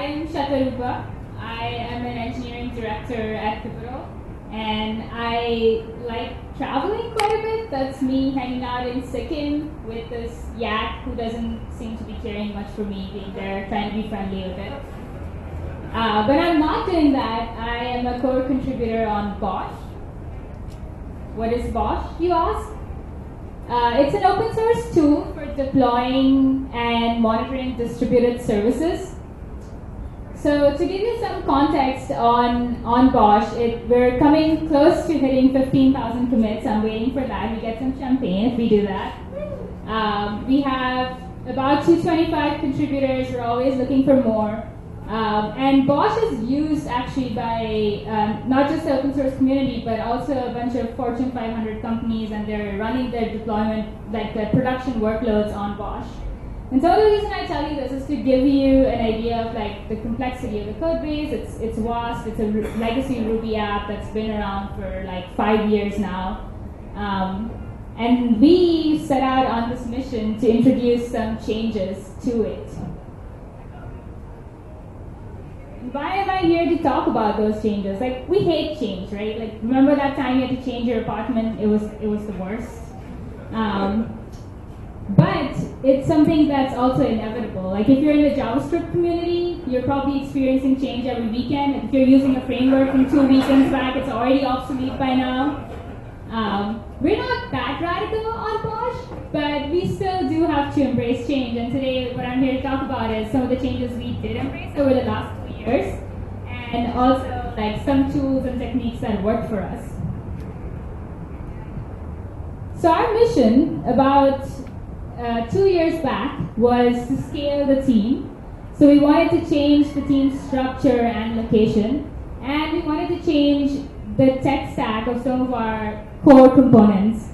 I'm Shatarupa. I am an engineering director at Pivotal, and I like traveling quite a bit. That's me hanging out in Sikkim with this yak who doesn't seem to be caring much for me being there, trying to be friendly with it. When I'm not doing that, I am a core contributor on BOSH. What is BOSH, you ask? It's an open source tool for deploying and monitoring distributed services. So to give you some context on BOSH, we're coming close to hitting 15,000 commits. I'm waiting for that. We get some champagne if we do that. We have about 225 contributors. We're always looking for more. And BOSH is used actually by not just the open source community, but also a bunch of Fortune 500 companies, and they're running their deployment, like their production workloads on BOSH. And so the reason I tell you this is to give you an idea of like the complexity of the code base. It's WASP, it's a legacy Ruby app that's been around for like 5 years now. And we set out on this mission to introduce some changes to it. Why am I here to talk about those changes? Like, we hate change, right? Like, remember that time you had to change your apartment? It was the worst. But it's something that's also inevitable. Like, if you're in the JavaScript community, you're probably experiencing change every weekend. If you're using a framework from 2 weekends back, it's already obsolete by now. We're not that radical on BOSH, but we still do have to embrace change. And today, what I'm here to talk about is some of the changes we did embrace over the last 2 years, and also like some tools and techniques that worked for us. So our mission about 2 years back was to scale the team. So we wanted to change the team's structure and location, and we wanted to change the tech stack of some of our core components.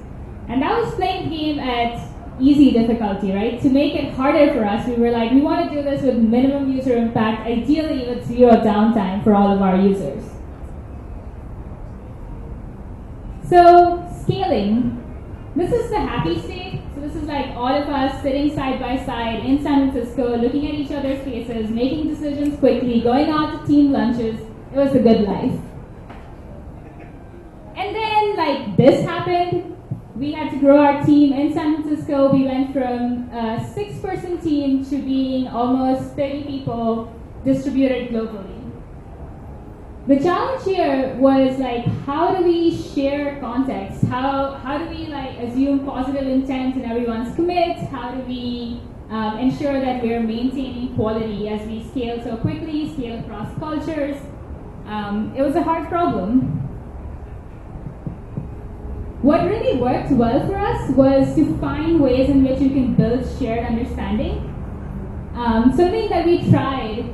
And that was playing the game at easy difficulty, right? To make it harder for us, we were like, we want to do this with minimum user impact, ideally with 0 downtime for all of our users. So scaling, this is the happy state. So this is like all of us sitting side by side in San Francisco, looking at each other's faces, making decisions quickly, going out to team lunches. It was a good life. And then like this happened. We had to grow our team in San Francisco. We went from a 6-person team to being almost 30 people distributed globally. The challenge here was like, how do we share context? How do we like assume positive intent in everyone's commits? How do we ensure that we're maintaining quality as we scale so quickly, scale across cultures? It was a hard problem. What really worked well for us was to find ways in which you can build shared understanding. Something that we tried,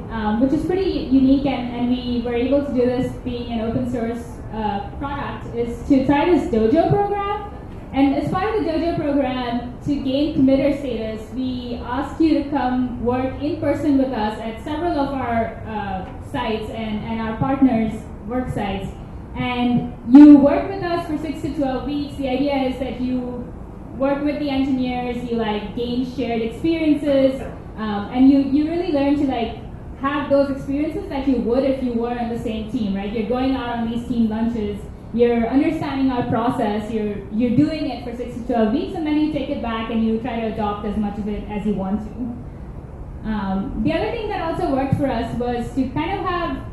which is pretty unique, and we were able to do this being an open source product, is to try this dojo program. And as part of the dojo program, to gain committer status, we asked you to come work in person with us at several of our sites and our partners' work sites. And you work with us for 6 to 12 weeks. The idea is that you work with the engineers, you like gain shared experiences, and you really learn to like have those experiences that you would if you were on the same team, right? You're going out on these team lunches, you're understanding our process, you're doing it for 6 to 12 weeks, and then you take it back and you try to adopt as much of it as you want to. The other thing that also worked for us was to kind of have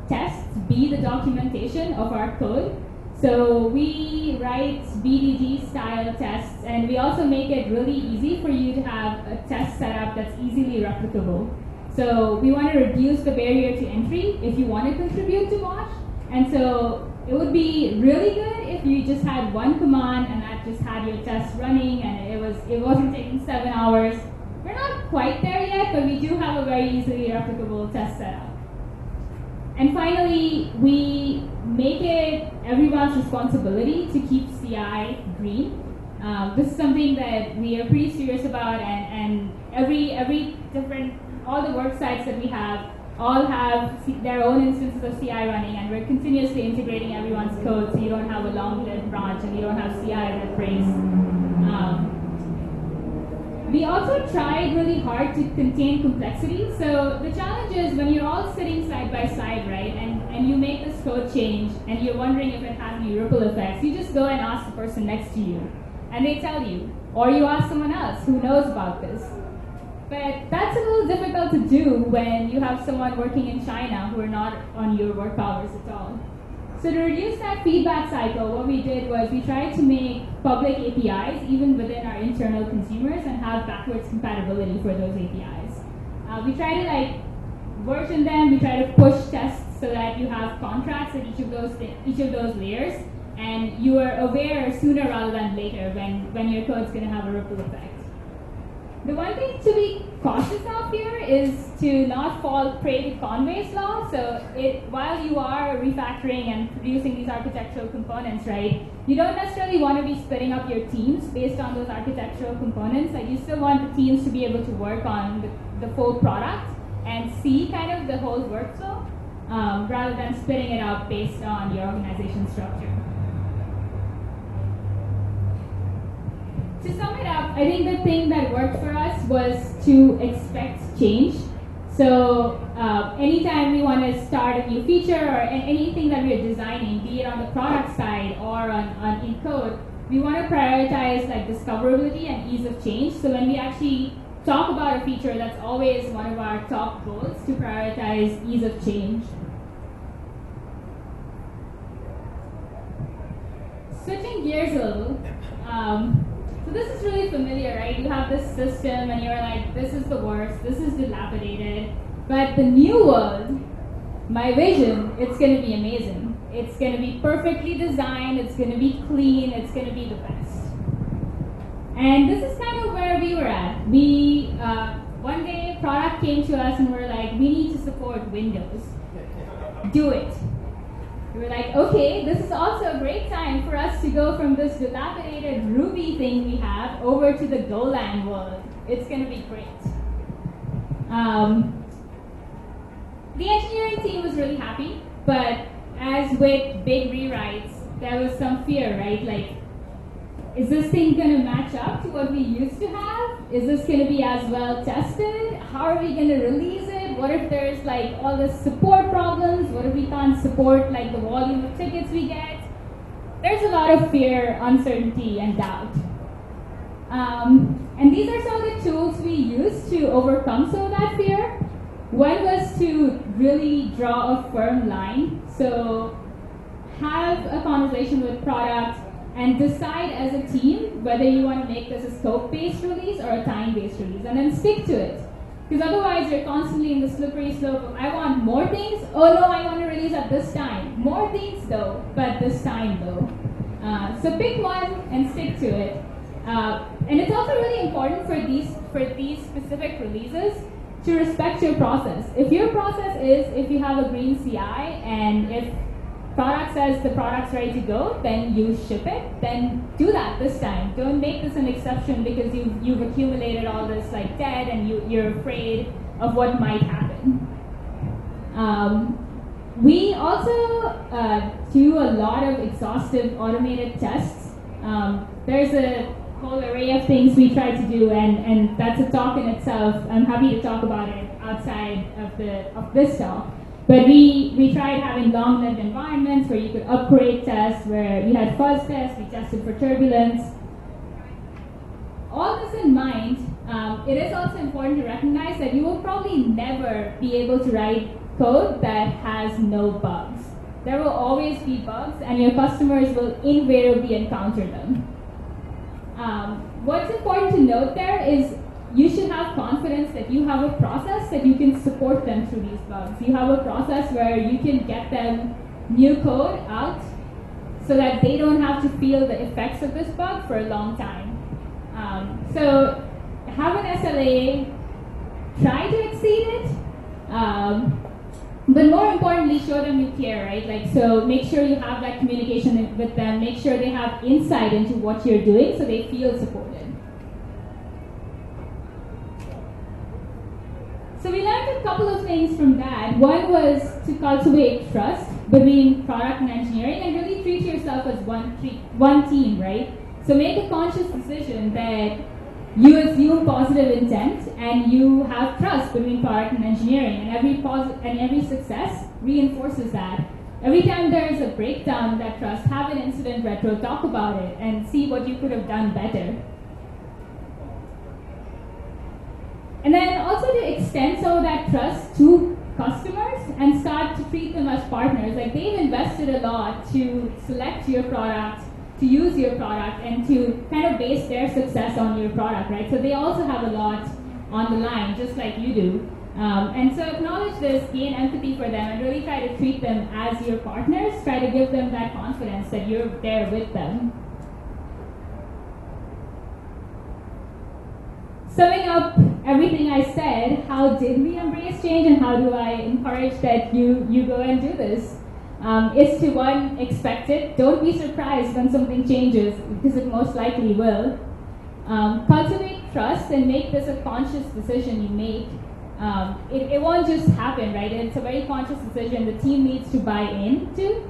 tests be the documentation of our code. So we write BDD style tests, and we also make it really easy for you to have a test setup that's easily replicable. So we want to reduce the barrier to entry if you want to contribute to BOSH. And so it would be really good if you just had one command and that just had your test running, and it wasn't taking 7 hours. We're not quite there yet, but we do have a very easily replicable test setup. And finally, we make it everyone's responsibility to keep CI green. This is something that we are pretty serious about, and every different, all the work sites that we have all have their own instances of CI running, and we're continuously integrating everyone's code so you don't have a long-lived branch and you don't have CI that breaks. We also tried really hard to contain complexity. So the challenge is when you're all sitting side by side, right, and you make this code change and you're wondering if it has any ripple effects, you just go and ask the person next to you and they tell you. Or you ask someone else who knows about this. But that's a little difficult to do when you have someone working in China who are not on your work hours at all. So to reduce that feedback cycle, what we did was we tried to make public APIs even within our internal consumers and have backwards compatibility for those APIs. We try to version them. We try to push tests so that you have contracts at each of those layers, and you are aware sooner rather than later when your code's going to have a ripple effect. The one thing to be cautious of here is to not fall prey to Conway's law. So while you are refactoring and producing these architectural components, right, you don't necessarily want to be splitting up your teams based on those architectural components. Like, you still want the teams to be able to work on the full product and see kind of the whole workflow rather than splitting it up based on your organization structure. To sum it up, I think the thing that worked for us was to expect change. So anytime we want to start a new feature or anything that we're designing, be it on the product side or in code, we want to prioritize discoverability and ease of change. So when we actually talk about a feature, that's always one of our top goals, to prioritize ease of change. Switching gears a little. So this is really familiar, right? You have this system and you're like, this is the worst, this is dilapidated. But the new world, my vision, it's going to be amazing. It's going to be perfectly designed, it's going to be clean, it's going to be the best. And this is kind of where we were at. We, one day, product came to us and we're like, we need to support Windows. Do it. We were like, okay, this is also a great time for us to go from this dilapidated Ruby thing we have over to the Golang world. It's going to be great. The engineering team was really happy, but as with big rewrites, there was some fear, right? Like, is this thing going to match up to what we used to have? Is this going to be as well tested? How are we going to release it? What if there's all the support problems? What if we can't support the volume of tickets we get? There's a lot of fear, uncertainty, and doubt. And these are some of the tools we use to overcome some of that fear. One was to really draw a firm line. So have a conversation with product and decide as a team whether you want to make this a scope-based release or a time-based release, and then stick to it. Because otherwise you're constantly in the slippery slope of, I want more things, oh no, I want to release at this time. More things though, but this time though. So pick one and stick to it. And it's also really important for these specific releases to respect your process. If your process is, if you have a green CI and if product says the product's ready to go, then you ship it, then do that this time. Don't make this an exception because you've accumulated all this debt and you're afraid of what might happen. We also do a lot of exhaustive automated tests. There's a whole array of things we try to do, and that's a talk in itself. I'm happy to talk about it outside of this talk. But we tried having long-lived environments where you could upgrade tests, where we had fuzz tests, we tested for turbulence. All this in mind, it is also important to recognize that you will probably never be able to write code that has no bugs. There will always be bugs, and your customers will invariably encounter them. What's important to note there is you should have confidence that you have a process that you can support them through these bugs. You have a process where you can get them new code out so that they don't have to feel the effects of this bug for a long time. So have an SLA, try to exceed it, but more importantly, show them you care, right? So make sure you have that communication with them, make sure they have insight into what you're doing so they feel supported. So we learned a couple of things from that. One was to cultivate trust between product and engineering and really treat yourself as one team, right? So make a conscious decision that you assume positive intent and you have trust between product and engineering, and every success reinforces that. Every time there is a breakdown in that trust, have an incident retro, talk about it, and see what you could have done better. And then also to extend some of that trust to customers and start to treat them as partners. Like, they've invested a lot to select your product, to use your product, and to kind of base their success on your product, right? So they also have a lot on the line, just like you do. And so acknowledge this, gain empathy for them, and really try to treat them as your partners. Try to give them that confidence that you're there with them. Summing up everything I said, how did we embrace change and how do I encourage that you go and do this? Is to, one, expect it. Don't be surprised when something changes, because it most likely will. Cultivate trust and make this a conscious decision you make. It won't just happen, right? It's a very conscious decision the team needs to buy into.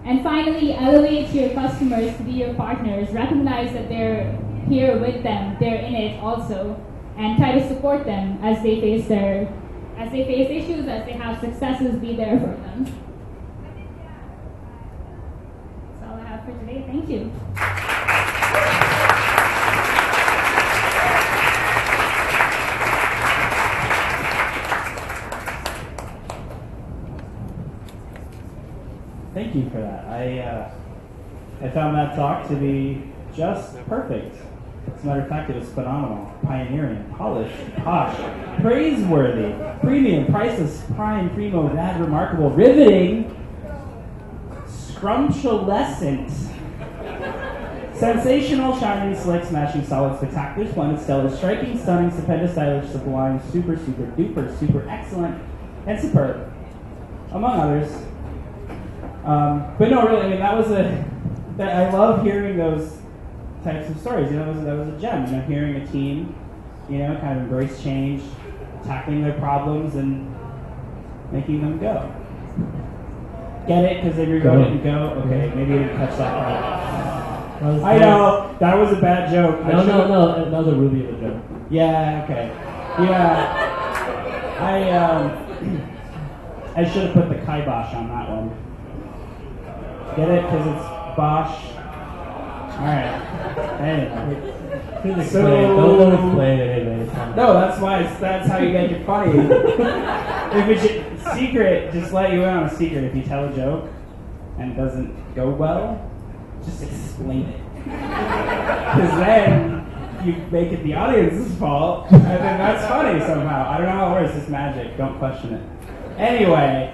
And finally, elevate your customers to be your partners. Recognize that they're here with them, they're in it also, and try to support them as they face issues, as they have successes, be there for them. That's all I have for today. Thank you. Thank you for that. I found that talk to be just perfect. As a matter of fact, it was phenomenal, pioneering, polished, posh, praiseworthy, premium, priceless, prime, primo, rad, remarkable, riveting, scrumptiolescent, sensational, shining, slick, smashing, solid, spectacular, splendid, stellar, striking, stunning, stupendous, stylish, sublime, super, super, duper, super, excellent, and superb, among others. But no, really, I mean, I love hearing those types of stories. You know, that was a gem. You know, hearing a team, you know, kind of embrace change, tackling their problems, and making them go. Get it? Because they rewrote it and go. Okay, maybe you didn't catch that part. I know that was a bad joke. No, that was a Ruby of a joke. Yeah. Okay. Yeah. I should have put the kibosh on that one. Get it? Because it's BOSH. Alright. Anyway. Don't explain it. No, that's how you make it funny. If it's a secret, just let you in on a secret. If you tell a joke and it doesn't go well, just explain it. Because then you make it the audience's fault, and then that's funny somehow. I don't know how it works, it's magic. Don't question it. Anyway.